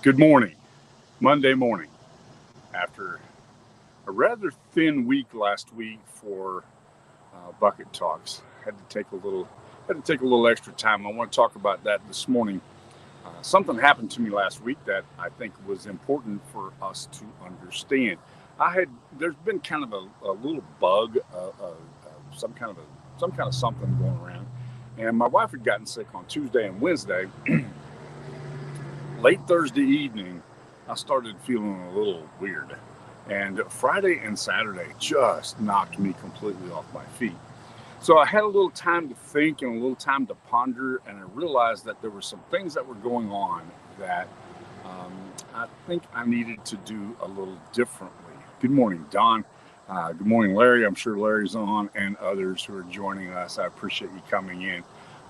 Good morning, Monday morning. After a rather thin week last week for bucket talks, had to take a little extra time. I want to talk about that this morning. Something happened to me last week that I think was important for us to understand. There's been kind of a little bug, some kind of something going around, and my wife had gotten sick on Tuesday and Wednesday. Late Thursday evening, I started feeling a little weird. And Friday and Saturday just knocked me completely off my feet. So I had a little time to think and a little time to ponder, and I realized that there were some things that were going on that I think I needed to do a little differently. Good morning, Don. Good morning, Larry. I'm sure Larry's on, and others who are joining us. I appreciate you coming in.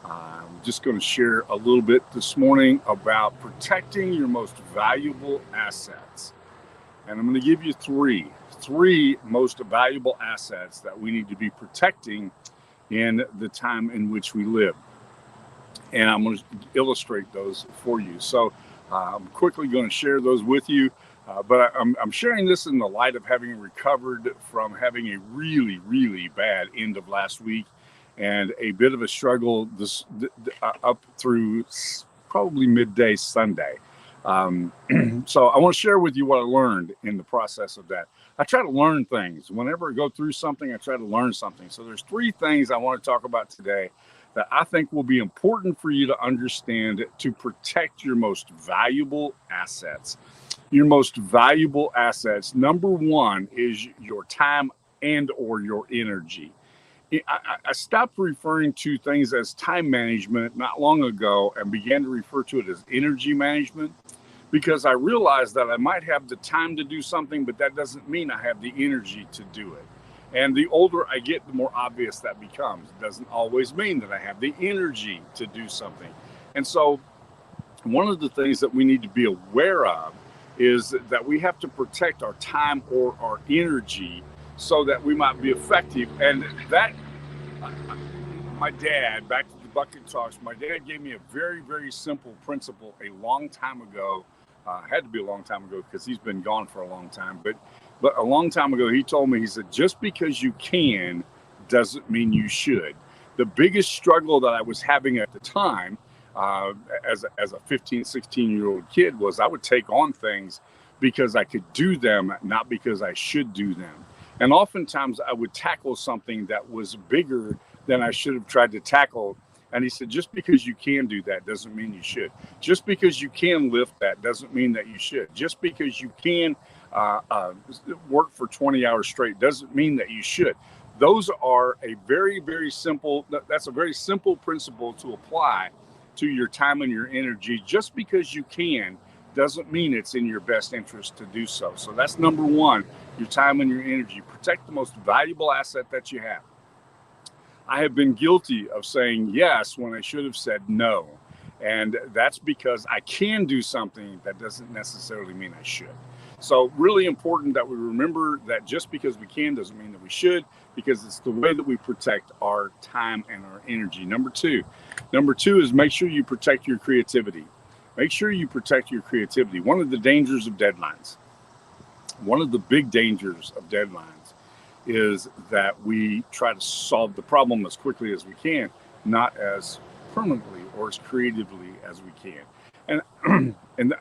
I'm just going to share a little bit this morning about protecting your most valuable assets. And I'm going to give you three most valuable assets that we need to be protecting in the time in which we live. And I'm going to illustrate those for you. So I'm quickly going to share those with you. But I'm sharing this in the light of having recovered from having a really, really bad end of last week and a bit of a struggle up through probably midday Sunday. So I want to share with you what I learned in the process of that. I try to learn things. Whenever I go through something, I try to learn something. So there's three things I want to talk about today that I think will be important for you to understand to protect your most valuable assets. Your most valuable assets, number one, is your time and or your energy. I stopped referring to things as time management not long ago and began to refer to it as energy management because I realized that I might have the time to do something, but that doesn't mean I have the energy to do it. And the older I get, the more obvious that becomes. It doesn't always mean that I have the energy to do something. And so one of the things that we need to be aware of is that we have to protect our time or our energy so that we might be effective. And that, my dad, back to the bucket talks, my dad gave me a very, very simple principle a long time ago. Had to be a long time ago because he's been gone for a long time. But a long time ago, he told me, he said, just because you can doesn't mean you should. The biggest struggle that I was having at the time as a 15, 16-year-old kid was I would take on things because I could do them, not because I should do them. And oftentimes I would tackle something that was bigger than I should have tried to tackle. And he said, just because you can do that doesn't mean you should. Just because you can lift that doesn't mean that you should. Just because you can work for 20 hours straight doesn't mean that you should. Those are a very, very simple, that's a very simple principle to apply to your time and your energy. Just because you can doesn't mean it's in your best interest to do so. So that's number one, your time and your energy. Protect the most valuable asset that you have. I have been guilty of saying yes when I should have said no. And that's because I can do something that doesn't necessarily mean I should. So really important that we remember that just because we can doesn't mean that we should, because it's the way that we protect our time and our energy. Number two is make sure you protect your creativity. Make sure you protect your creativity. One of the dangers of deadlines, one of the big dangers of deadlines is that we try to solve the problem as quickly as we can, not as permanently or as creatively as we can. And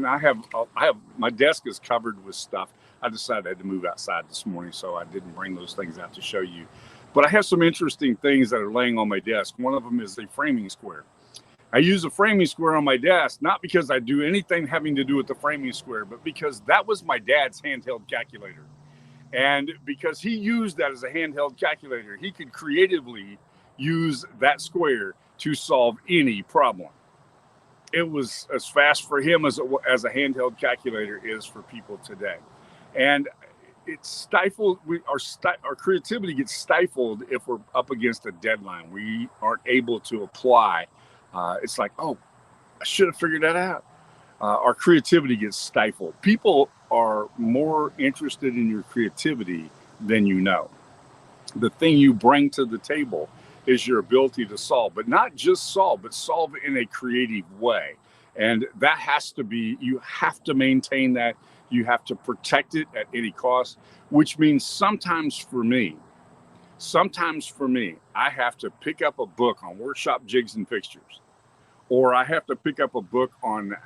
I have my desk is covered with stuff. I decided I had to move outside this morning, so I didn't bring those things out to show you. But I have some interesting things that are laying on my desk. One of them is a framing square. I use a framing square on my desk, not because I do anything having to do with the framing square, but because that was my dad's handheld calculator. And because he used that as a handheld calculator, he could creatively use that square to solve any problem. It was as fast for him as a handheld calculator is for people today. And it's stifled. Our creativity gets stifled if we're up against a deadline. We aren't able to apply. It's like, oh, I should have figured that out. Our creativity gets stifled. People are more interested in your creativity than you know. The thing you bring to the table is your ability to solve, but not just solve, but solve in a creative way. And that has to be, you have to maintain that. You have to protect it at any cost, which means sometimes for me, I have to pick up a book on workshop jigs and fixtures, or I have to pick up a book on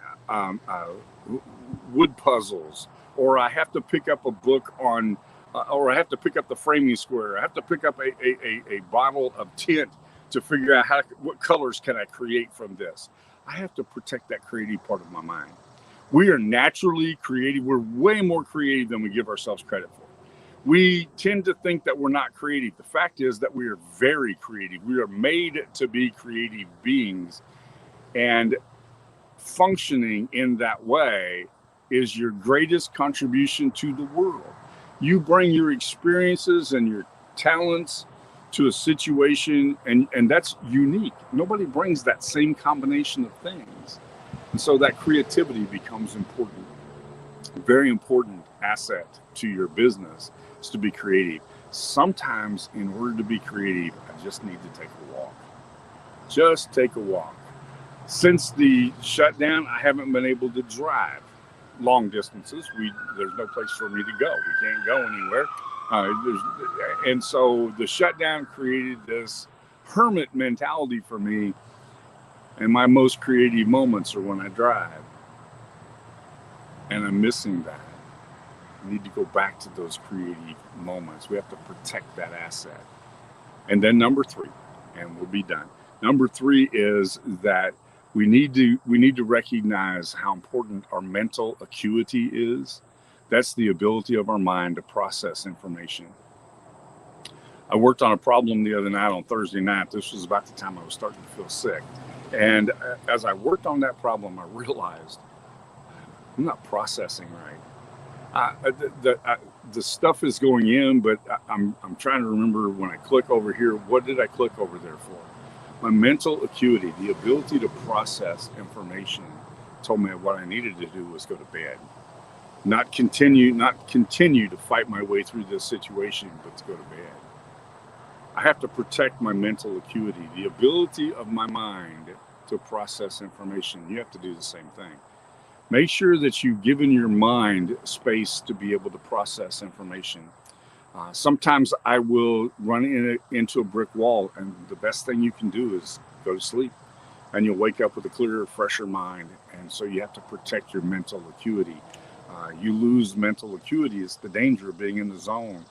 wood puzzles, or I have to pick up a book on, or I have to pick up the framing square. I have to pick up a bottle of tint to figure out what colors can I create from this. I have to protect that creative part of my mind. We are naturally creative. We're way more creative than we give ourselves credit for. We tend to think that we're not creative. The fact is that we are very creative. We are made to be creative beings, and functioning in that way is your greatest contribution to the world. You bring your experiences and your talents to a situation, and that's unique. Nobody brings that same combination of things. And so that creativity becomes important. A very important asset to your business is to be creative. Sometimes in order to be creative, I just need to take a walk. Just take a walk. Since the shutdown, I haven't been able to drive long distances. There's no place for me to go. We can't go anywhere. And so the shutdown created this hermit mentality for me. And my most creative moments are when I drive. And I'm missing that. We need to go back to those creative moments. We have to protect that asset. And then number 3, and we'll be done. Number 3 is that we need to recognize how important our mental acuity is. That's the ability of our mind to process information. I worked on a problem the other night on Thursday night. This was about the time I was starting to feel sick. And as I worked on that problem, I realized I'm not processing right. The stuff is going in, but I'm trying to remember when I click over here, what did I click over there for? My mental acuity, the ability to process information, told me what I needed to do was go to bed. Not continue to fight my way through this situation, but to go to bed. I have to protect my mental acuity, the ability of my mind to process information. You have to do the same thing. Make sure that you've given your mind space to be able to process information. Sometimes I will run into a brick wall, and the best thing you can do is go to sleep, and you'll wake up with a clearer, fresher mind. And so you have to protect your mental acuity. You lose mental acuity. It's the danger of being in the zone.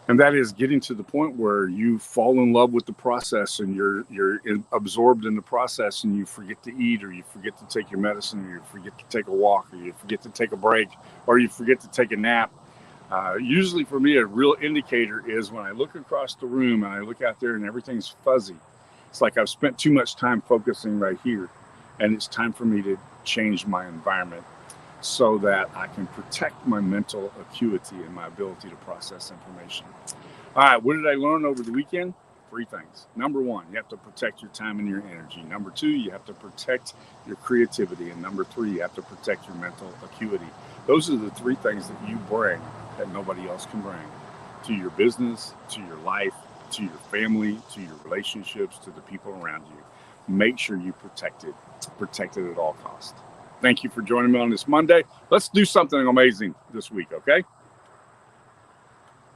And that is getting to the point where you fall in love with the process, and you're absorbed in the process, and you forget to eat, or you forget to take your medicine, or you forget to take a walk, or you forget to take a break, or you forget to take a nap. Usually for me, a real indicator is when I look across the room and I look out there and everything's fuzzy. It's like I've spent too much time focusing right here, and it's time for me to change my environment so that I can protect my mental acuity and my ability to process information. All right, what did I learn over the weekend? 3 things. Number 1, you have to protect your time and your energy. Number 2, you have to protect your creativity. And number 3, you have to protect your mental acuity. Those are the 3 things that you bring that nobody else can bring to your business, to your life, to your family, to your relationships, to the people around you. Make sure you protect it at all costs. Thank you for joining me on this Monday. Let's do something amazing this week, okay?